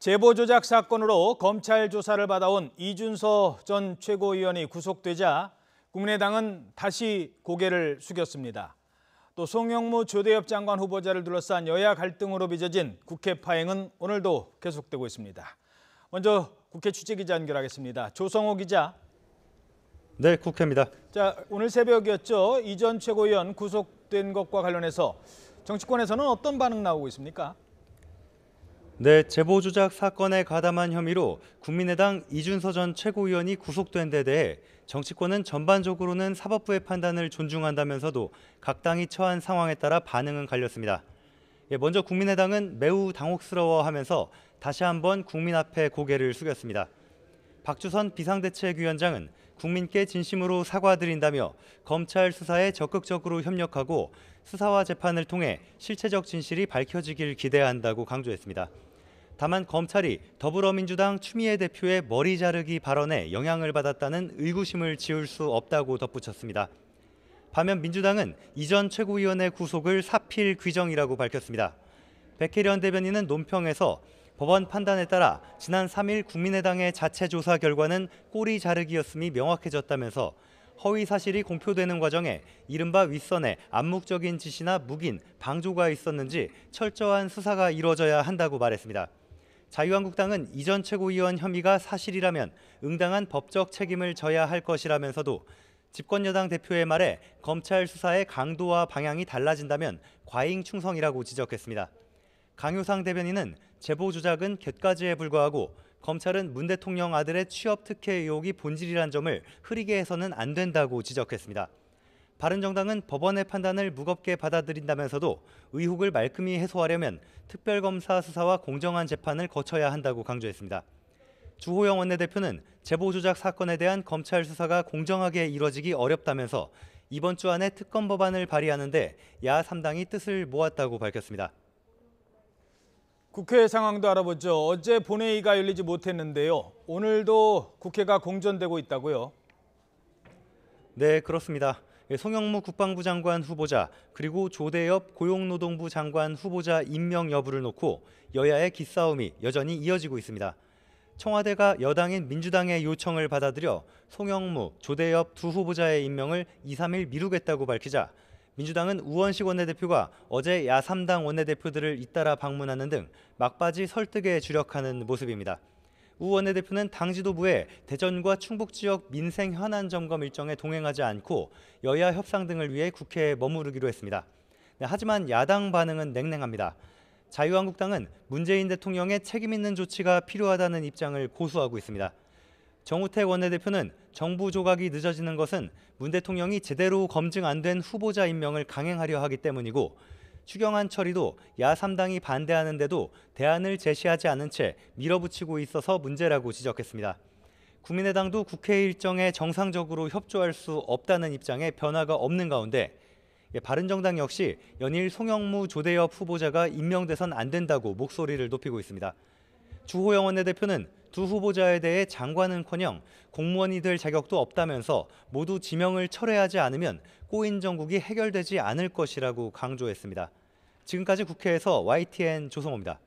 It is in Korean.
제보 조작 사건으로 검찰 조사를 받아온 이준서 전 최고위원이 구속되자 국민의당은 다시 고개를 숙였습니다. 또 송영무 조대엽 장관 후보자를 둘러싼 여야 갈등으로 빚어진 국회 파행은 오늘도 계속되고 있습니다. 먼저 국회 취재기자 연결하겠습니다. 조성호 기자. 네, 국회입니다. 자, 오늘 새벽이었죠. 이 전 최고위원 구속된 것과 관련해서 정치권에서는 어떤 반응 나오고 있습니까? 네, 제보 조작 사건에 가담한 혐의로 국민의당 이준서 전 최고위원이 구속된 데 대해 정치권은 전반적으로는 사법부의 판단을 존중한다면서도 각 당이 처한 상황에 따라 반응은 갈렸습니다. 먼저 국민의당은 매우 당혹스러워하면서 다시 한번 국민 앞에 고개를 숙였습니다. 박주선 비상대책위원장은 국민께 진심으로 사과드린다며 검찰 수사에 적극적으로 협력하고 수사와 재판을 통해 실체적 진실이 밝혀지길 기대한다고 강조했습니다. 다만 검찰이 더불어민주당 추미애 대표의 머리 자르기 발언에 영향을 받았다는 의구심을 지울 수 없다고 덧붙였습니다. 반면 민주당은 이 전 최고위원의 구속을 사필 규정이라고 밝혔습니다. 백혜련 대변인은 논평에서 법원 판단에 따라 지난 3일 국민의당의 자체 조사 결과는 꼬리 자르기였음이 명확해졌다면서 허위 사실이 공표되는 과정에 이른바 윗선의 암묵적인 지시나 묵인, 방조가 있었는지 철저한 수사가 이루어져야 한다고 말했습니다. 자유한국당은 이 전 최고위원 혐의가 사실이라면 응당한 법적 책임을 져야 할 것이라면서도 집권여당 대표의 말에 검찰 수사의 강도와 방향이 달라진다면 과잉 충성이라고 지적했습니다. 강효상 대변인은 제보 조작은 갯가지에 불과하고 검찰은 문 대통령 아들의 취업 특혜 의혹이 본질이란 점을 흐리게 해서는 안 된다고 지적했습니다. 바른정당은 법원의 판단을 무겁게 받아들인다면서도 의혹을 말끔히 해소하려면 특별검사 수사와 공정한 재판을 거쳐야 한다고 강조했습니다. 주호영 원내대표는 제보 조작 사건에 대한 검찰 수사가 공정하게 이뤄지기 어렵다면서 이번 주 안에 특검 법안을 발의하는데 야 3당이 뜻을 모았다고 밝혔습니다. 국회 상황도 알아보죠. 어제 본회의가 열리지 못했는데요. 오늘도 국회가 공전되고 있다고요? 네, 그렇습니다. 송영무 국방부 장관 후보자 그리고 조대엽 고용노동부 장관 후보자 임명 여부를 놓고 여야의 기싸움이 여전히 이어지고 있습니다. 청와대가 여당인 민주당의 요청을 받아들여 송영무, 조대엽 두 후보자의 임명을 2, 3일 미루겠다고 밝히자 민주당은 우원식 원내대표가 어제 야3당 원내대표들을 잇따라 방문하는 등 막바지 설득에 주력하는 모습입니다. 우 원내대표는 당 지도부에 대전과 충북 지역 민생 현안 점검 일정에 동행하지 않고 여야 협상 등을 위해 국회에 머무르기로 했습니다. 하지만 야당 반응은 냉랭합니다. 자유한국당은 문재인 대통령의 책임 있는 조치가 필요하다는 입장을 고수하고 있습니다. 정우택 원내대표는 정부 조각이 늦어지는 것은 문 대통령이 제대로 검증 안 된 후보자 임명을 강행하려 하기 때문이고 추경안 처리도 야3당이 반대하는데도 대안을 제시하지 않은 채 밀어붙이고 있어서 문제라고 지적했습니다. 국민의당도 국회 일정에 정상적으로 협조할 수 없다는 입장에 변화가 없는 가운데 바른정당 역시 연일 송영무, 조대엽 후보자가 임명돼선 안 된다고 목소리를 높이고 있습니다. 주호영 원내대표는 두 후보자에 대해 장관은커녕 공무원이 될 자격도 없다면서 모두 지명을 철회하지 않으면 꼬인 정국이 해결되지 않을 것이라고 강조했습니다. 지금까지 국회에서 YTN 조성호입니다.